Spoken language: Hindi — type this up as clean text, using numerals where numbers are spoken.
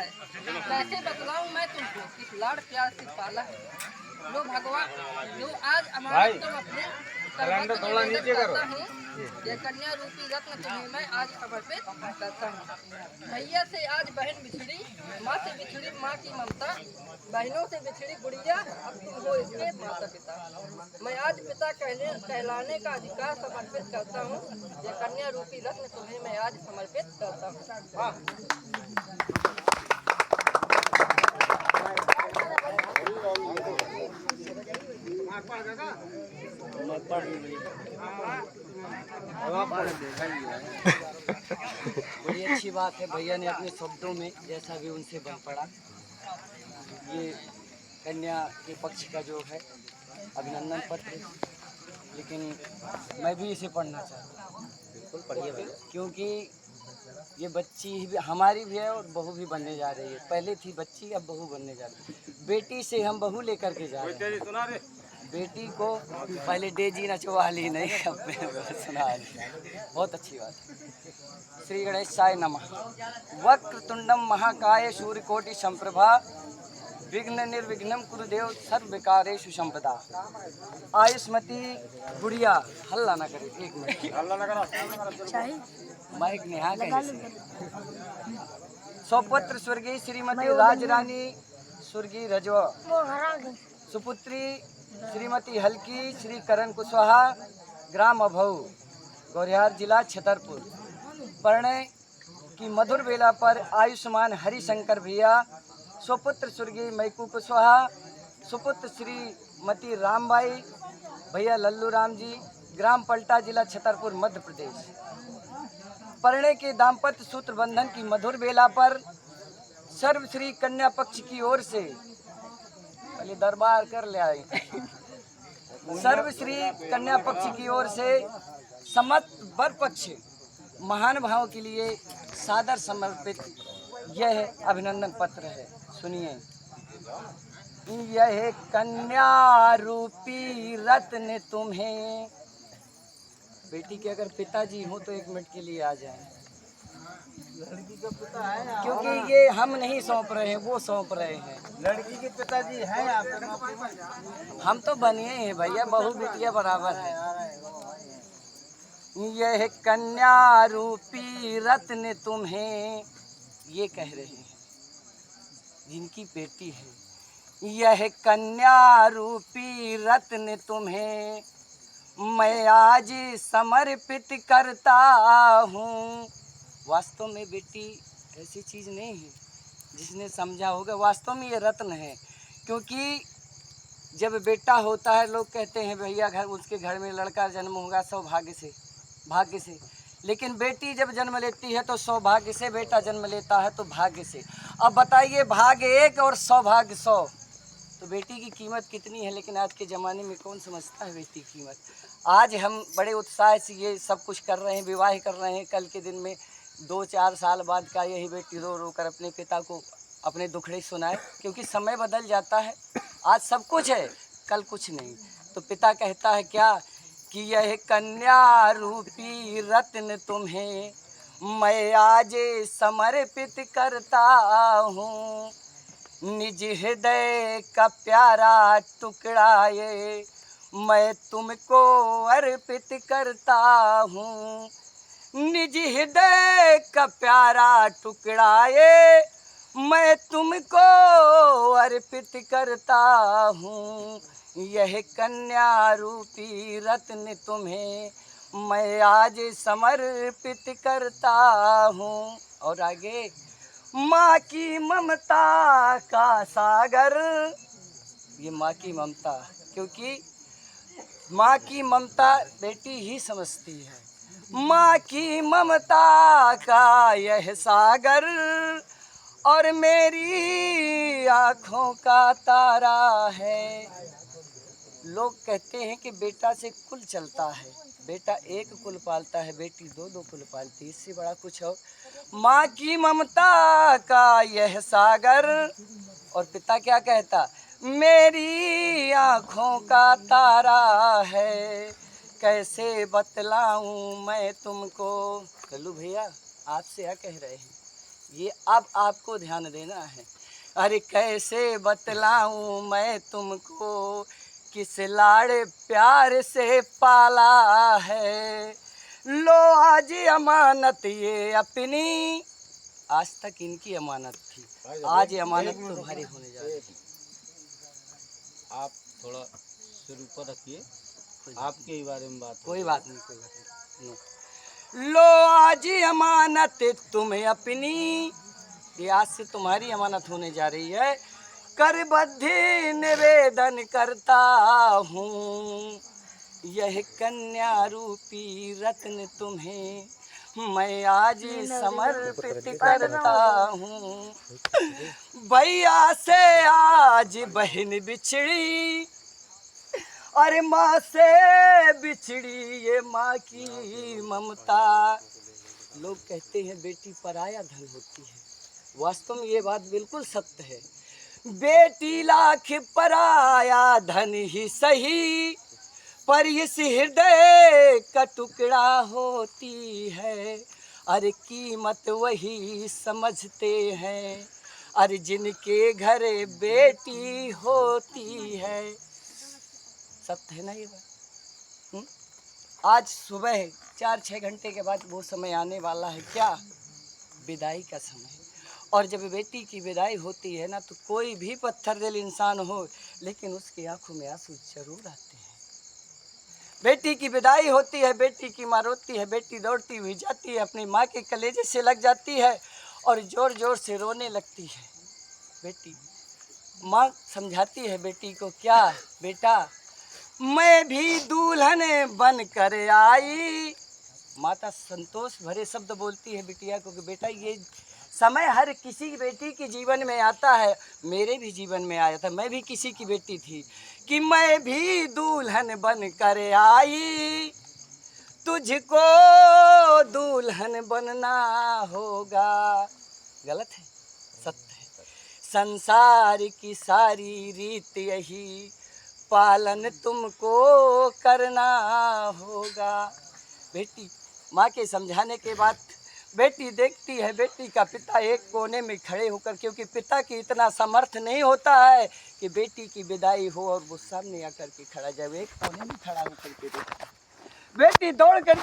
है, कैसे बतलाऊं मैं तुमको किस लाड़ प्यार से पाला है। लो भगवान, जो आज अमानत तुम अपने कैलेंडर थोड़ा नीचे करो। ये कन्या रूपी रत्न तुम्हें मैं आज समर्पित करता हूँ। भैया से आज बहन बिछड़ी, माँ से बिछड़ी माँ की ममता, बहनों से बिछड़ी गुड़िया, अब तुम हो इसके माता पिता। मैं आज पिता कहलाने का अधिकार समर्पित करता हूँ। ये कन्या रूपी रत्न तुम्हें मैं आज समर्पित करता हूँ। बड़ी अच्छी बात है, भैया ने अपने शब्दों में जैसा भी उनसे बन पड़ा। ये कन्या के पक्ष का जो है अभिनंदन पत्र, लेकिन मैं भी इसे पढ़ना चाहता हूँ। बिल्कुल पढ़िए भैया, क्योंकि ये बच्ची हमारी भी है और बहू भी बनने जा रही है। पहले थी बच्ची, अब बहू बनने जा रही है। बेटी से हम बहू लेकर के जा रहे हैं। बेटी को पहले डेजी नचवा ली, नहीं अब सुना रही। बहुत अच्छी बात है। श्री गणेशाय नमः। वक्रतुंडम महाकाय सूर्यकोटि संप्रभा विघ्न निर्विघ्नम कुरुदेव सर्व विकारेषु संपदा। आयुष्मती गुड़िया, हल्ला ना करे, एक मिनट हल्ला ना करो, माइक नेहा कहीं सौपुत्र स्वर्गीय श्रीमती राजरानी स्वर्गीय रजवा, सुपुत्री श्रीमती हल्की श्री करण कुशवाहा, ग्राम अभऊ, गौरिहार जिला छतरपुर। परिणय की मधुर बेला पर आयुष्मान हरिशंकर भैया, सुपुत्र स्वर्गीय मैकू कुशवाहा, सुपुत्र श्रीमती रामबाई भैया लल्लू राम जी, ग्राम पलटा, जिला छतरपुर, मध्य प्रदेश। परिणय के दाम्पत्य सूत्र बंधन की मधुर बेला पर सर्वश्री कन्या पक्ष की ओर से, पहले दरबार कर ले आए, सर्वश्री कन्या पक्ष की ओर से समस्त वर पक्ष महान भाव के लिए सादर समर्पित यह अभिनंदन पत्र है। सुनिए। यह कन्या रूपी रत्न तुम्हें, बेटी के अगर पिताजी हो तो एक मिनट के लिए आ जाएं। लड़की का पिता है, क्योंकि ये हम नहीं सौंप रहे हैं, वो सौंप रहे हैं। लड़की के पिताजी हैं आप। हम तो बनिए हैं भैया, बहू बिटिया बराबर है। यह कन्या रूपी रत्न तुम्हें, ये कह रहे हैं जिनकी बेटी है। यह कन्या रूपी रत्न तुम्हें मैं आज समर्पित करता हूँ। वास्तव में बेटी ऐसी चीज़ नहीं है जिसने समझा होगा, वास्तव में ये रत्न है। क्योंकि जब बेटा होता है, लोग कहते हैं भैया घर उसके घर में लड़का जन्म होगा सौभाग्य से, भाग्य से। लेकिन बेटी जब जन्म लेती है तो सौभाग्य से, बेटा जन्म लेता है तो भाग्य से। अब बताइए, भाग्य एक और सौभाग्य 100, तो बेटी की कीमत कितनी है। लेकिन आज के ज़माने में कौन समझता है बेटी की कीमत। आज हम बड़े उत्साह से ये सब कुछ कर रहे हैं, विवाह कर रहे हैं। कल के दिन में 2-4 साल बाद का यही बेटी रो रो कर अपने पिता को अपने दुखड़े सुनाए, क्योंकि समय बदल जाता है। आज सब कुछ है, कल कुछ नहीं। तो पिता कहता है क्या कि यह कन्या रूपी रत्न तुम्हें मैं आज समर्पित करता हूँ। निज हृदय का प्यारा टुकड़ा ये मैं तुमको अर्पित करता हूँ। निज हृदय का प्यारा टुकड़ा ये मैं तुमको अर्पित करता हूँ। यह कन्या रूपी रत्न तुम्हें मैं आज समर्पित करता हूँ। और आगे, माँ की ममता का सागर, ये माँ की ममता, क्योंकि माँ की ममता बेटी ही समझती है। माँ की ममता का यह सागर और मेरी आँखों का तारा है। लोग कहते हैं कि बेटा से कुल चलता है, बेटा एक कुल पालता है, बेटी 2-2 कुल पालती है। इससे बड़ा कुछ हो। माँ की ममता का यह सागर, और पिता क्या कहता, मेरी आँखों का तारा है। कैसे बतलाऊं मैं तुमको। कल्लू भैया आपसे क्या कह रहे हैं, ये अब आपको ध्यान देना है। अरे कैसे बतलाऊं मैं तुमको, किस लाड़ प्यार से पाला है। लो आज अमानत ये अपनी, आज तक इनकी अमानत थी, आज ये अमानत तुम्हारी होने जा रही है। आप थोड़ा शुरू पर रखिए, आपके ही बारे में बात। कोई बात नहीं, कोई बात नहीं। लो आज अमानत तुम्हें अपनी, ये आज से तुम्हारी अमानत होने जा रही है। करबद्ध निवेदन करता हूँ, यह कन्या रूपी रत्न तुम्हें मैं आज समर्पित करता हूँ। भैया से आज बहन बिछड़ी, अरे माँ से बिछड़ी ये माँ की ममता। लोग कहते हैं बेटी पराया धन होती है, वास्तव में ये बात बिल्कुल सत्य है। बेटी लाख पराया धन ही सही, पर इस हृदय का टुकड़ा होती है। अरे कीमत वही समझते हैं, अरे जिनके घर बेटी होती है। सत्य है ना ये बात? आज सुबह 4-6 घंटे के बाद वो समय आने वाला है, क्या? विदाई का समय। और जब बेटी की विदाई होती है ना, तो कोई भी पत्थर दिल इंसान हो, लेकिन उसकी आंखों में आंसू जरूर आते हैं। बेटी की विदाई होती है, बेटी की माँ रोती है, बेटी दौड़ती हुई जाती है, अपनी माँ के कलेजे से लग जाती है और ज़ोर ज़ोर से रोने लगती है। बेटी, माँ समझाती है बेटी को, क्या बेटा, मैं भी दुल्हन बन कर आई। माता संतोष भरे शब्द बोलती है बिटिया को कि बेटा, ये समय हर किसी की बेटी के जीवन में आता है, मेरे भी जीवन में आया था, मैं भी किसी की बेटी थी, कि मैं भी दुल्हन बन कर आई, तुझको दुल्हन बनना होगा। गलत है? सत्य है। संसार की सारी रीत यही, पालन तुमको करना होगा। बेटी, माँ के समझाने के बाद बेटी देखती है बेटी का पिता एक कोने में खड़े होकर, क्योंकि पिता की इतना समर्थ नहीं होता है कि बेटी की विदाई हो और वो सामने आकर के खड़ा, जब एक कोने में खड़ा होकर के देखता, बेटी दौड़ करके